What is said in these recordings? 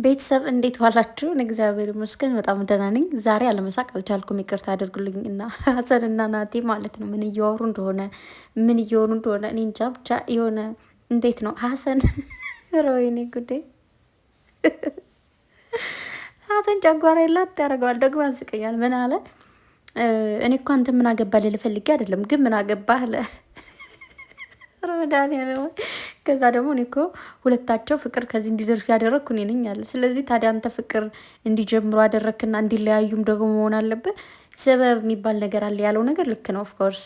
ቤተሰብ እንዴት ዋላችሁ? እግዚአብሔር ይመስገን በጣም ደህና ነኝ። ዛሬ አለመሳቅ አልቻልኩም፣ ይቅርታ አድርጉልኝ እና ሀሰን እና ናቴ ማለት ነው ምን እያወሩ እንደሆነ ምን እየሆኑ እንደሆነ እኔ እንጃ። ብቻ የሆነ እንዴት ነው ሀሰን ወይኔ ጉዴ! ሀሰን ጨጓራ የላት ያደርገዋል። ደግሞ ያስቀኛል። ምን አለ? እኔ እኮ አንተ ምን አገባ ልልህ ፈልጌ አይደለም፣ ግን ምን አገባህ አለ ረመዳን ያለ። ከዛ ደግሞ እኔ እኮ ሁለታቸው ፍቅር ከዚህ እንዲደርሱ ያደረግኩ እኔ ነኝ አለ። ስለዚህ ታዲያ አንተ ፍቅር እንዲጀምሩ አደረግክና እንዲለያዩም ደግሞ መሆን አለበት። ሰበብ የሚባል ነገር አለ ያለው ነገር ልክ ነው። ኦፍኮርስ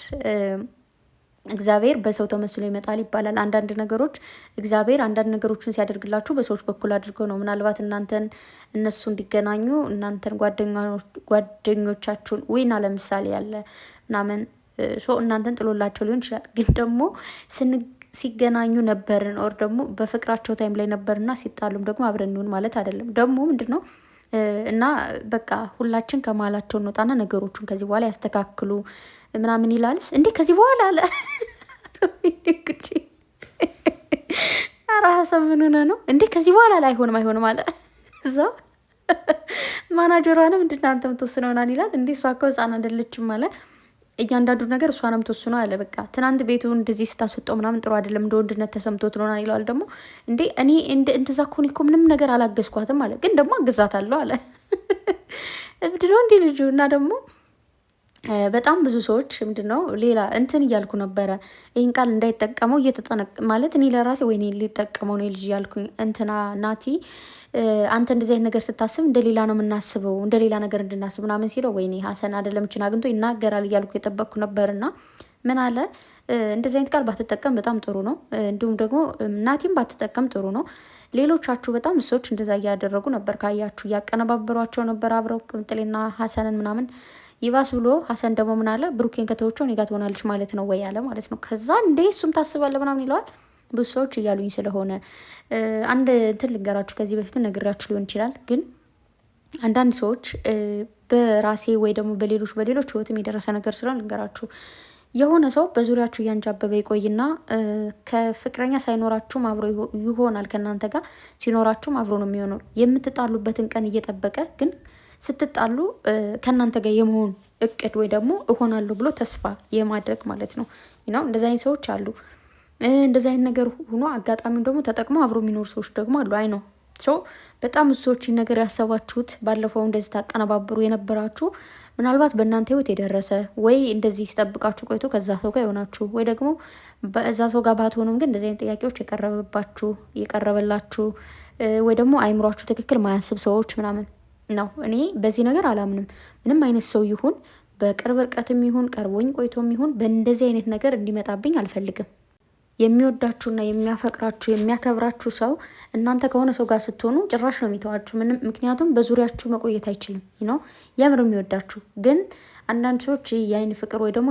እግዚአብሔር በሰው ተመስሎ ይመጣል ይባላል። አንዳንድ ነገሮች እግዚአብሔር አንዳንድ ነገሮችን ሲያደርግላችሁ በሰዎች በኩል አድርገው ነው። ምናልባት እናንተን እነሱ እንዲገናኙ እናንተን ጓደኞቻችሁን ወይና ለምሳሌ ያለ ምናምን እናንተን ጥሎላቸው ሊሆን ይችላል። ግን ደግሞ ሲገናኙ ነበርን ኦር ደግሞ በፍቅራቸው ታይም ላይ ነበርና ሲጣሉም ደግሞ አብረን እንሆን ማለት አይደለም። ደግሞ ምንድን ነው እና በቃ ሁላችን ከመሀላቸው እንወጣና ነገሮቹን ከዚህ በኋላ ያስተካክሉ ምናምን ይላልስ እንዴ ከዚህ በኋላ አለ ራሰ ምን ሆነ ነው እንዴ ከዚህ በኋላ ላይ አይሆንም አለ እዛ ማናጀሯንም እንድናንተ ምትወስነው ምናምን ይላል። እንዴ እሷ እኮ ህፃን አይደለችም አለ። እያንዳንዱ ነገር እሷ ነው የምትወስነው አለ። በቃ ትናንት ቤቱ እንደዚህ ስታስወጣው ምናምን ጥሩ አይደለም፣ እንደ ወንድነት ተሰምቶት ነው ይለዋል። ደግሞ እንዴ እኔ እንደዛ ከሆነ እኮ ምንም ነገር አላገዝኳትም አለ። ግን ደግሞ አግዛታለሁ አለ። እብድ ነው እንዲህ ልጁ። እና ደግሞ በጣም ብዙ ሰዎች ምንድነው ሌላ እንትን እያልኩ ነበረ፣ ይህን ቃል እንዳይጠቀመው እየተጠነቅ ማለት እኔ ለራሴ ወይኔ ሊጠቀመው ነው ልጅ እያልኩኝ እንትና ናቲ አንተ እንደዚህ አይነት ነገር ስታስብ እንደ ሌላ ነው የምናስበው፣ እንደ ሌላ ነገር እንድናስብ ምናምን ሲለው ወይኔ ሀሰን አይደለም ችን አግኝቶ ይናገራል እያልኩ የጠበቅኩ ነበርና ምን አለ እንደዚህ አይነት ቃል ባትጠቀም በጣም ጥሩ ነው። እንዲሁም ደግሞ ናቲም ባትጠቀም ጥሩ ነው። ሌሎቻችሁ በጣም ሰዎች እንደዛ እያደረጉ ነበር፣ ካያችሁ እያቀነባበሯቸው ነበር አብረው ቅምጥሌና ሀሰንን ምናምን። ይባስ ብሎ ሀሰን ደግሞ ምን አለ ብሩኬን ከተወቸው እኔ ጋር ትሆናለች ማለት ነው ወይ አለ ማለት ነው። ከዛ እንዴ እሱም ታስባለ ምናምን ይለዋል። ብዙ ሰዎች እያሉኝ ስለሆነ አንድ እንትን ልንገራችሁ። ከዚህ በፊት ነግራችሁ ሊሆን ይችላል። ግን አንዳንድ ሰዎች በራሴ ወይ ደግሞ በሌሎች ህይወትም የደረሰ ነገር ስለሆነ ልንገራችሁ። የሆነ ሰው በዙሪያችሁ እያንጃበበ ይቆይና ከፍቅረኛ ሳይኖራችሁም አብሮ ይሆናል ከእናንተ ጋር፣ ሲኖራችሁም አብሮ ነው የሚሆነው። የምትጣሉበትን ቀን እየጠበቀ ግን ስትጣሉ ከእናንተ ጋር የመሆን እቅድ ወይ ደግሞ እሆናለሁ ብሎ ተስፋ የማድረግ ማለት ነው። እንደዚህ አይነት ሰዎች አሉ። እንደዚህ አይነት ነገር ሆኖ አጋጣሚውን ደግሞ ተጠቅሞ አብሮ የሚኖሩ ሰዎች ደግሞ አሉ። አይ ነው በጣም ብዙ ሰዎች ነገር ያሰባችሁት ባለፈው እንደዚህ ታቀነባብሩ የነበራችሁ ምናልባት በእናንተ ህይወት የደረሰ ወይ እንደዚህ ሲጠብቃችሁ ቆይቶ ከዛ ሰው ጋር የሆናችሁ ወይ ደግሞ በዛ ሰው ጋር ባትሆኑም ግን እንደዚህ አይነት ጥያቄዎች የቀረበላችሁ ወይ ደግሞ አይምሯችሁ ትክክል ማያስብ ሰዎች ምናምን ነው። እኔ በዚህ ነገር አላምንም። ምንም አይነት ሰው ይሁን በቅርብ ርቀትም ይሁን ቀርቦኝ ቆይቶም ይሁን በእንደዚህ አይነት ነገር እንዲመጣብኝ አልፈልግም። የሚወዳችሁና የሚያፈቅራችሁ የሚያከብራችሁ ሰው እናንተ ከሆነ ሰው ጋር ስትሆኑ ጭራሽ ነው የሚተዋችሁ። ምንም ምክንያቱም በዙሪያችሁ መቆየት አይችልም ነው የምር የሚወዳችሁ። ግን አንዳንድ ሰዎች የአይን ፍቅር ወይ ደግሞ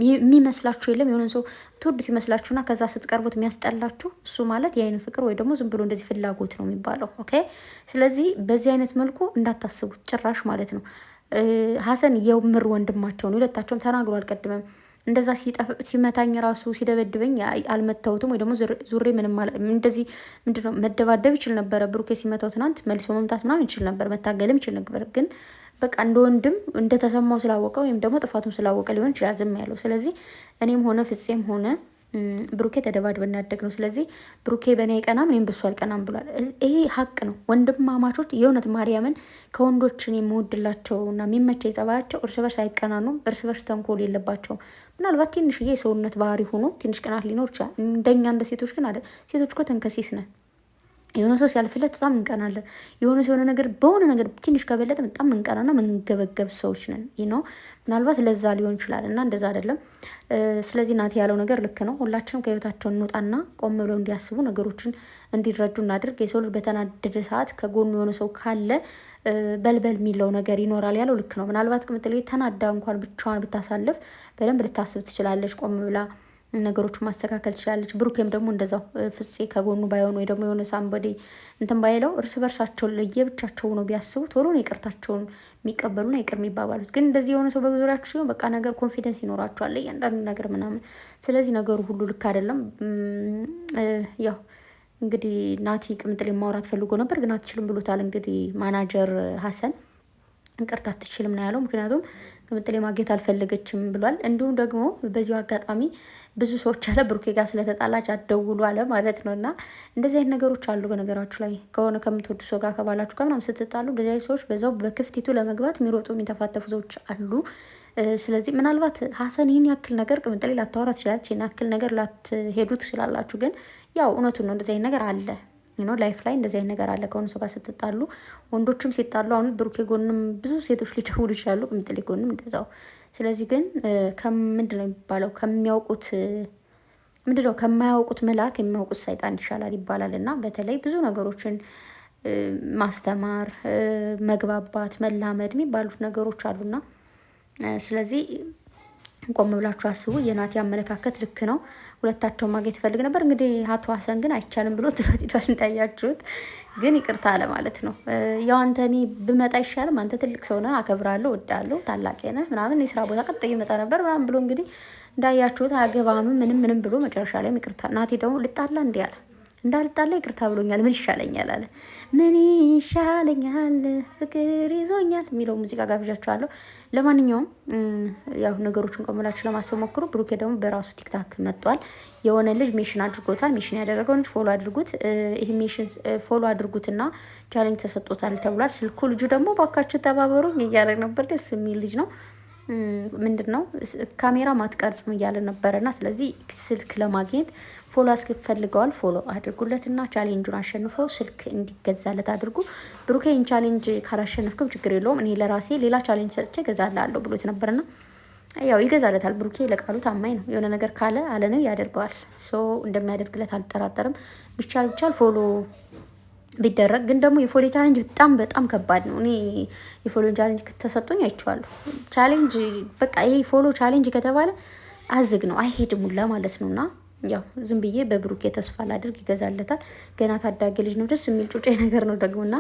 የሚመስላችሁ የለም የሆነ ሰው ትወዱት ይመስላችሁና ከዛ ስትቀርቡት የሚያስጠላችሁ እሱ ማለት የአይን ፍቅር ወይ ደግሞ ዝም ብሎ እንደዚህ ፍላጎት ነው የሚባለው። ኦኬ። ስለዚህ በዚህ አይነት መልኩ እንዳታስቡት ጭራሽ ማለት ነው። ሀሰን የምር ወንድማቸው ነው። ሁለታቸውም ተናግሯል ቀድመም እንደዛ ሲመታኝ ራሱ ሲደበድበኝ አልመታሁትም ወይ ደግሞ ዙሬ ምንም እንደዚህ ምንድነው መደባደብ ይችል ነበረ። ብሩኬ ሲመታው ትናንት መልሶ መምታት ምናምን ይችል ነበር፣ መታገልም ይችል ነበር። ግን በቃ እንደ ወንድም እንደተሰማው ስላወቀ ወይም ደግሞ ጥፋቱን ስላወቀ ሊሆን ይችላል ዝም ያለው። ስለዚህ እኔም ሆነ ፍፄም ሆነ ብሩኬ ተደባድበን እናደግ ነው። ስለዚህ ብሩኬ በእኔ አይቀናም እኔም በሱ አልቀናም ብሏል። ይሄ ሀቅ ነው። ወንድማማቾች የእውነት ማርያምን ከወንዶችን የምወድላቸው እና የሚመቸው የጸባያቸው እርስ በርስ አይቀናኑም፣ እርስ በርስ ተንኮል የለባቸውም። ምናልባት ትንሽዬ የሰውነት ባህሪ ሆኖ ትንሽ ቅናት ሊኖር ይችላል። እንደኛ እንደ ሴቶች ግን አይደል። ሴቶች እኮ ተንከሲስ ነን። የሆነ ሰው ሲያልፍለት በጣም እንቀናለን። የሆነ ሰው የሆነ ነገር በሆነ ነገር ትንሽ ከበለጠ በጣም እንቀናና መንገበገብ ሰዎች ነን ነው። ምናልባት ለዛ ሊሆን ይችላል እና እንደዛ አይደለም። ስለዚህ ናቲ ያለው ነገር ልክ ነው። ሁላችንም ከህይወታቸው እንውጣና ቆም ብለው እንዲያስቡ ነገሮችን እንዲረዱ እናድርግ። የሰው ልጅ በተናደደ ሰዓት ከጎኑ የሆነ ሰው ካለ በልበል የሚለው ነገር ይኖራል። ያለው ልክ ነው። ምናልባት ቅምጥሌ ተናዳ እንኳን ብቻዋን ብታሳልፍ በደንብ ልታስብ ትችላለች። ቆም ብላ ነገሮቹ ማስተካከል ትችላለች። ብሩኬም ደግሞ እንደዛው ፍፄ ከጎኑ ባይሆን ወይ ደግሞ የሆነ ሳምበዴ እንትን ባይለው እርስ በርሳቸው ለየብቻቸው ነው ቢያስቡ ቶሎ ነው ይቅርታቸውን የሚቀበሉና ይቅር የሚባባሉት። ግን እንደዚህ የሆነ ሰው በዙሪያቸው ሲሆን በቃ ነገር ኮንፊደንስ ይኖራቸዋል እያንዳንዱ ነገር ምናምን። ስለዚህ ነገሩ ሁሉ ልክ አይደለም። ያው እንግዲህ ናቲ ቅምጥሌ ማውራት ፈልጎ ነበር ግን አትችልም ብሎታል። እንግዲህ ማናጀር ሀሰን እንቅርት አትችልም ነው ያለው። ምክንያቱም ቅምጥሌ ማግኘት አልፈለገችም ብሏል። እንዲሁም ደግሞ በዚሁ አጋጣሚ ብዙ ሰዎች አለ ብሩኬ ጋር ስለተጣላች አትደውሉ አለ ማለት ነው። እና እንደዚህ አይነት ነገሮች አሉ። በነገራችሁ ላይ ከሆነ ከምትወዱ ሰው ጋር ከባላችሁ ጋር ምናምን ስትጣሉ እንደዚህ አይነት ሰዎች በዛው በክፍቲቱ ለመግባት የሚሮጡ የሚተፋተፉ ሰዎች አሉ። ስለዚህ ምናልባት ሀሰን ይህን ያክል ነገር ቅምጥሌ ላታወራ ትችላለች፣ ይህን ያክል ነገር ላትሄዱ ትችላላችሁ። ግን ያው እውነቱን ነው፣ እንደዚህ አይነት ነገር አለ ላይፍ ላይ እንደዚህ አይነት ነገር አለ። ከሆነ ሰው ጋር ስትጣሉ ወንዶችም ሲጣሉ አሁን ብሩኬ ጎንም ብዙ ሴቶች ሊደውሉ ይችላሉ፣ ቅምጥሌ ጎንም እንደዛው። ስለዚህ ግን ምንድን ነው የሚባለው ከማያውቁት መልአክ የሚያውቁት ሰይጣን ይሻላል ይባላል። እና በተለይ ብዙ ነገሮችን ማስተማር፣ መግባባት፣ መላመድ የሚባሉት ነገሮች አሉና ስለዚህ ቆም ብላችሁ አስቡ። የናቲ አመለካከት ልክ ነው። ሁለታቸውን ማግኘት ይፈልግ ነበር። እንግዲህ አቶ ሀሰን ግን አይቻልም ብሎ ትሎት ሄዷል። እንዳያችሁት ግን ይቅርታ አለ ማለት ነው። ያው አንተ እኔ ብመጣ ይሻልም፣ አንተ ትልቅ ሰው ነህ፣ አከብራለሁ፣ ወዳለሁ፣ ታላቅ ነህ ምናምን የስራ ቦታ ቀጥ ይመጣ ነበር ምናምን ብሎ እንግዲህ እንዳያችሁት አገባም ምንም ብሎ መጨረሻ ላይም ይቅርታ። ናቲ ደግሞ ልጣላ እንዲህ አለ፣ እንዳልጣላ ይቅርታ ብሎኛል፣ ምን ይሻለኛል አለ። ምን ይሻለኛል ፍቅር ይዞኛል የሚለው ሙዚቃ ጋብዣችኋለሁ። ለማንኛውም ያው ነገሮችን ቆምላችሁ ለማሰብ ሞክሩ። ብሩኬ ደግሞ በራሱ ቲክታክ መጥቷል። የሆነ ልጅ ሜሽን አድርጎታል። ሜሽን ያደረገው ልጅ ፎሎ አድርጉት፣ ይህ ሜሽን ፎሎ አድርጉትና ቻሌንጅ ተሰጥቶታል ተብሏል። ስልኩ ልጁ ደግሞ ባካችሁ ተባበሩ እያለ ነበር። ደስ የሚል ልጅ ነው። ምንድን ነው ካሜራ ማትቀርጽም እያለ ነበረና ስለዚህ ስልክ ለማግኘት ፎሎ አስፈልገዋል። ፎሎ አድርጉለትና ቻሌንጁን አሸንፎ ስልክ እንዲገዛለት አድርጉ። ብሩኬን ቻሌንጅ ካላሸነፍክም ችግር የለውም እኔ ለራሴ ሌላ ቻሌንጅ ሰጥቼ እገዛላለሁ ብሎት ነበርና ያው ይገዛለታል። ብሩኬ ለቃሉ ታማኝ ነው። የሆነ ነገር ካለ አለ ነው ያደርገዋል። እንደሚያደርግለት አልጠራጠርም። ቢቻል ፎሎ ቢደረግ ግን ደግሞ የፎሎ ቻሌንጅ በጣም ከባድ ነው። እኔ የፎሎ ቻሌንጅ ከተሰጡኝ አይቼዋለሁ። ቻሌንጅ በቃ ይሄ ፎሎ ቻሌንጅ ከተባለ አዝግ ነው አይሄድም ሁላ ማለት ነው። እና ያው ዝም ብዬ በብሩኬ ተስፋ ላድርግ፣ ይገዛለታል። ገና ታዳጊ ልጅ ነው፣ ደስ የሚል ጩጬ ነገር ነው ደግሞና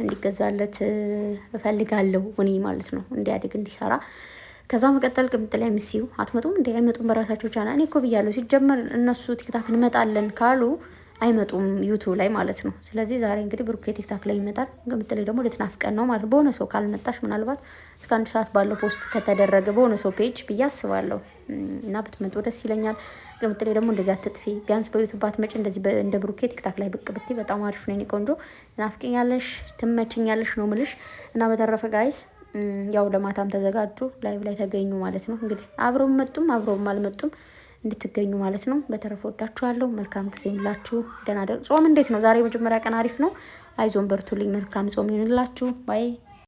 እንዲገዛለት እፈልጋለሁ እኔ ማለት ነው፣ እንዲያድግ እንዲሰራ። ከዛ መቀጠል ቅምጥሌ ሚስዩ አትመጡም እንዴ? አይመጡም በራሳቸው ቻናል። እኔ እኮ ብያለሁ ሲጀመር እነሱ ቲክታክ እንመጣለን ካሉ አይመጡም ዩቱብ ላይ ማለት ነው። ስለዚህ ዛሬ እንግዲህ ብሩኬ ቲክታክ ላይ ይመጣል። ቅምጥሌ ደግሞ ልትናፍቀን ነው ማለት በሆነ ሰው ካልመጣሽ ምናልባት እስከ 1 ሰዓት ባለው ፖስት ከተደረገ በሆነ ሰው ፔጅ ብዬ አስባለሁ እና ብትመጡ ደስ ይለኛል። ቅምጥሌ ደግሞ እንደዚህ አትጥፊ፣ ቢያንስ በዩቱብ አትመጪ፣ እንደዚህ እንደ ብሩኬ ቲክታክ ላይ ብቅ ብትይ በጣም አሪፍ ነው። የኔ ቆንጆ ናፍቀኛለሽ፣ ትመችኛለሽ ነው ምልሽ። እና በተረፈ ጋይስ ያው ለማታም ተዘጋጁ፣ ላይቭ ላይ ተገኙ ማለት ነው። እንግዲህ አብረውም መጡም አብረውም አልመጡም እንድትገኙ ማለት ነው። በተረፈ ወዳችኋለሁ። መልካም ጊዜ ይሁንላችሁ። ደህና ጾም እንዴት ነው? ዛሬ መጀመሪያ ቀን አሪፍ ነው። አይዞን በርቱልኝ። መልካም ጾም ይሁንላችሁ። ባይ